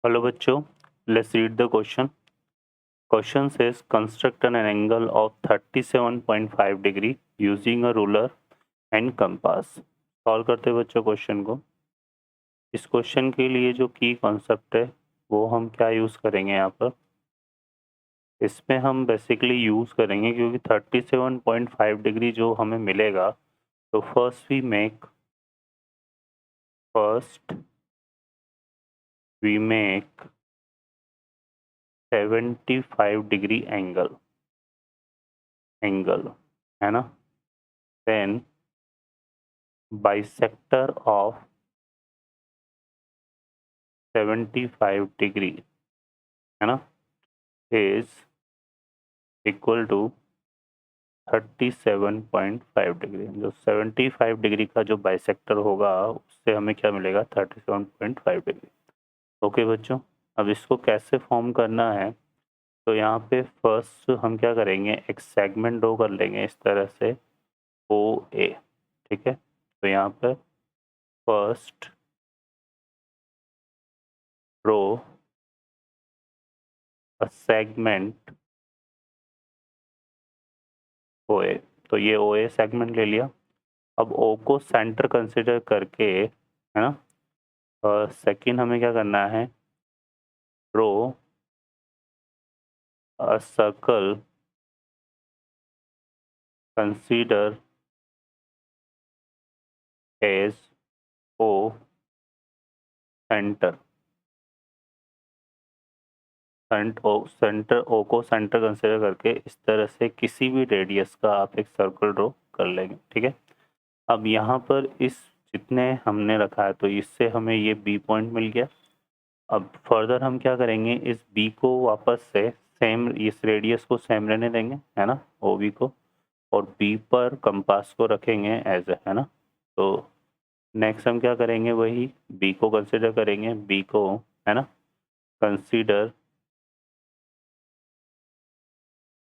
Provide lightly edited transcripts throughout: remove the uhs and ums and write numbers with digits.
Hello बच्चों, let's read the question. Question says construct an angle of 37.5 degree using a ruler and compass. Solve करते हैं बच्चों question को. इस question के लिए जो की कॉन्सेप्ट है वो हम क्या यूज़ करेंगे यहाँ पर. इसमें हम बेसिकली यूज़ करेंगे क्योंकि 37.5 डिग्री जो हमें मिलेगा तो first we make 75 degree angle है ना. देन bisector of 75 degree है ना is equal to 37.5 डिग्री. जो 75 डिग्री का जो बाइसेक्टर होगा उससे हमें क्या मिलेगा 37.5 डिग्री. ओके बच्चों, अब इसको कैसे फॉर्म करना है तो यहाँ पे फर्स्ट हम क्या करेंगे, एक सेगमेंट ड्रॉ कर लेंगे इस तरह से OA. ठीक है, तो यहाँ पर first draw a segment OA. तो ये OA सेगमेंट ले लिया. अब O को सेंटर कंसिडर करके है ना, सेकंड हमें क्या करना है, draw a circle consider as O centre. Centre O को सेंटर कंसिडर करके इस तरह से किसी भी रेडियस का आप एक सर्कल ड्रॉ कर लेंगे. ठीक है, अब यहाँ पर इस जितने हमने रखा है तो इससे हमें ये B पॉइंट मिल गया. अब फर्दर हम क्या करेंगे, इस B को वापस से सेम इस रेडियस को सेम रहने देंगे है ना OB को, और B पर कंपास को रखेंगे एज है ना. तो नेक्स्ट हम क्या करेंगे, वही B को कंसिडर करेंगे, B को है ना consider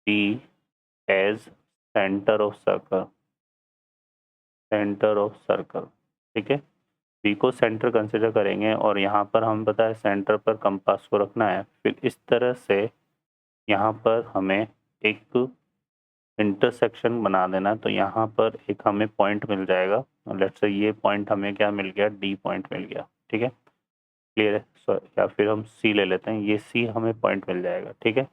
B as centre of circle. ठीक है, B को सेंटर कंसिडर करेंगे और यहाँ पर हम पता है सेंटर पर कंपास को रखना है. फिर इस तरह से यहाँ पर हमें एक इंटरसेक्शन बना देना है. तो यहाँ पर एक हमें पॉइंट मिल जाएगा. लेट्स से ये पॉइंट हमें क्या मिल गया, D पॉइंट मिल गया. ठीक है, क्लियर है. या फिर हम C ले लेते हैं, ये C हमें पॉइंट मिल जाएगा. ठीक है,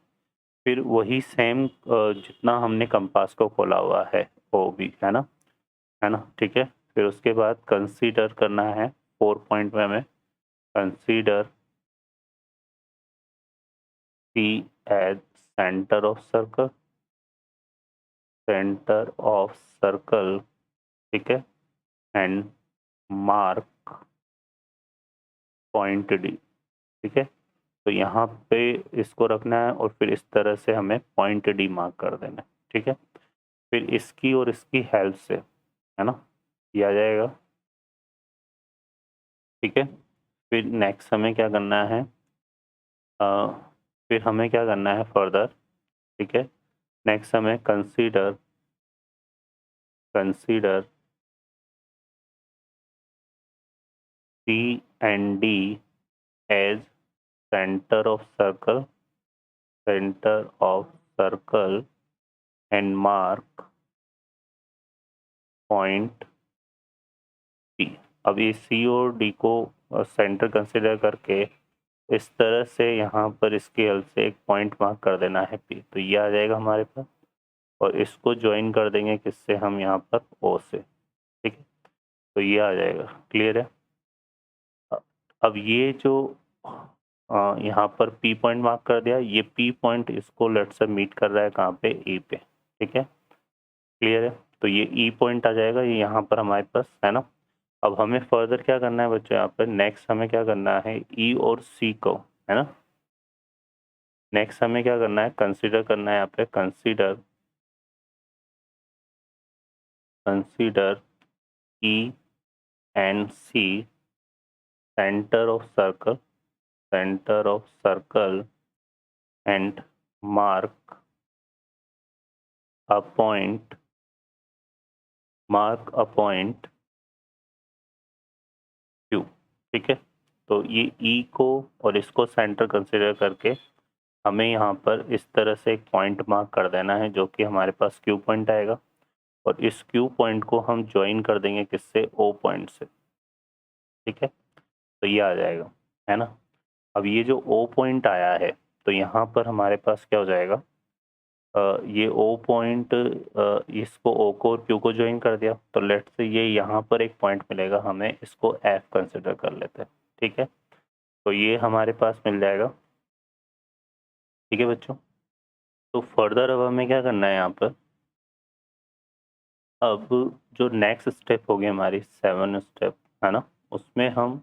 फिर वही सेम जितना हमने कंपास को खोला हुआ है OB है ना. ठीक है, फिर उसके बाद कंसीडर करना है 4 पॉइंट में हमें consider C as centre of circle. ठीक है, एंड मार्क पॉइंट D. ठीक है, तो यहाँ पे इसको रखना है और फिर इस तरह से हमें पॉइंट D मार्क कर देना है. ठीक है, फिर इसकी और इसकी हेल्प से है ना किया जाएगा. ठीक है, फिर नेक्स्ट हमें क्या करना है, फिर हमें क्या करना है फर्दर. ठीक है, नेक्स्ट हमें consider C and D as center of circle and mark point P. अब ये C और D को सेंटर कंसिडर करके इस तरह से यहाँ पर इसकी हेल्प से एक पॉइंट मार्क कर देना है P. तो ये आ जाएगा हमारे पास और इसको ज्वाइन कर देंगे किससे, हम यहाँ पर O से. ठीक है, तो ये आ जाएगा. क्लियर है. अब ये जो यहाँ पर P पॉइंट मार्क कर दिया, ये P पॉइंट इसको लेट से मीट कर रहा है कहाँ पे, E पे. ठीक है, क्लियर है. तो ये E पॉइंट आ जाएगा, ये यहाँ पर हमारे पास है ना. अब हमें फर्दर क्या करना है बच्चों, यहाँ पर नेक्स्ट हमें क्या करना है, E और C को है ना, नेक्स्ट हमें क्या करना है, कंसीडर करना है यहाँ पे consider E and C center of circle and mark a point Q. ठीक है, तो ये ई को और इसको सेंटर कंसिडर करके हमें यहाँ पर इस तरह से एक पॉइंट मार्क कर देना है जो कि हमारे पास क्यू पॉइंट आएगा, और इस क्यू पॉइंट को हम ज्वाइन कर देंगे किससे, ओ पॉइंट से। ठीक है, तो ये आ जाएगा, है ना। अब ये जो ओ पॉइंट आया है तो यहाँ पर हमारे पास क्या हो जाएगा, ये ओ पॉइंट, इसको ओ को और क्यू को ज्वाइन कर दिया, तो लेट से ये यहाँ पर एक पॉइंट मिलेगा, हमें इसको एफ कंसिडर कर लेते हैं। ठीक है, तो ये हमारे पास मिल जाएगा। ठीक है बच्चों, तो फर्दर अब हमें क्या करना है यहाँ पर, अब जो नेक्स्ट स्टेप होगी हमारी 7 स्टेप, है ना, उसमें हम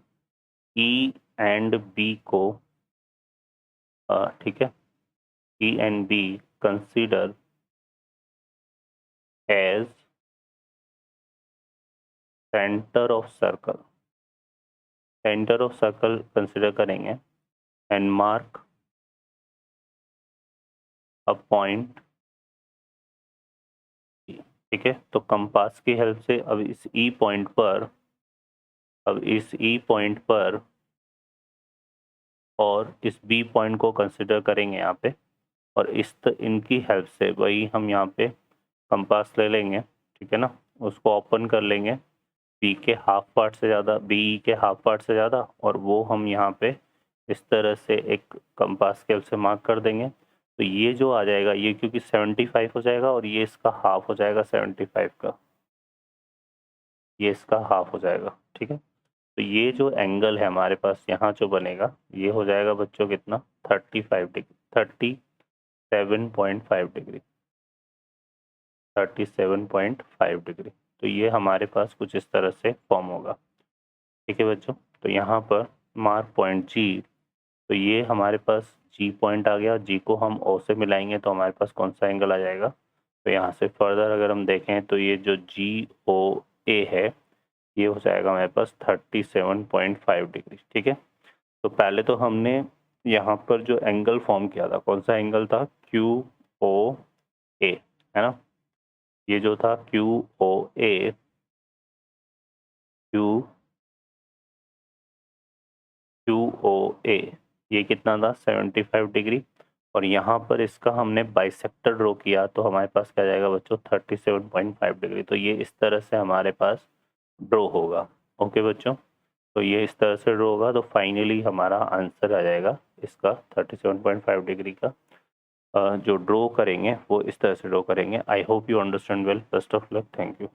ई एंड बी को, ठीक है, E and B consider as centre of circle, centre of circle consider करेंगे एंड मार्क अ पॉइंट। ठीक है, तो कंपास की हेल्प से अब इस ई पॉइंट पर, अब इस ई पॉइंट पर और इस बी पॉइंट को कंसिडर करेंगे यहाँ पे, और इनकी हेल्प से वही हम यहाँ पे कंपास ले लेंगे। ठीक है ना, उसको ओपन कर लेंगे बी के हाफ पार्ट से ज़्यादा, बी के हाफ पार्ट से ज़्यादा, और वो हम यहाँ पे इस तरह से एक कंपास के हेल्प से मार्क कर देंगे। तो ये जो आ जाएगा, ये क्योंकि 75 हो जाएगा और ये इसका हाफ हो जाएगा 75 का, ये इसका हाफ हो जाएगा। ठीक है, तो ये जो एंगल है हमारे पास यहाँ जो बनेगा, ये हो जाएगा बच्चों कितना, 35 डिग्री, 37.5 डिग्री, 37.5 डिग्री। तो ये हमारे पास कुछ इस तरह से फॉर्म होगा। ठीक है बच्चों, तो यहाँ पर मार्क पॉइंट जी, तो ये हमारे पास जी पॉइंट आ गया, जी को हम ओ से मिलाएंगे तो हमारे पास कौन सा एंगल आ जाएगा, तो यहाँ से फर्दर अगर हम देखें तो ये जो जी ओ ए है ये हो जाएगा हमारे पास 37.5 डिग्री। ठीक है, तो पहले तो हमने यहाँ पर जो एंगल फॉर्म किया था, कौन सा एंगल था, क्यू ओ ए, है ना, ये जो था क्यू ओ ए, क्यू ओ ए, ये कितना था 75 डिग्री, और यहाँ पर इसका हमने बाइसेक्टर ड्रॉ किया तो हमारे पास क्या जाएगा बच्चों, 37.5 डिग्री। तो ये इस तरह से हमारे पास ड्रॉ होगा। ओके बच्चों, तो ये इस तरह से ड्रॉ होगा, तो फाइनली हमारा आंसर आ जाएगा इसका 37.5 डिग्री का। जो ड्रॉ करेंगे वो इस तरह से ड्रॉ करेंगे। I hope you understand well. Best of luck, thank you.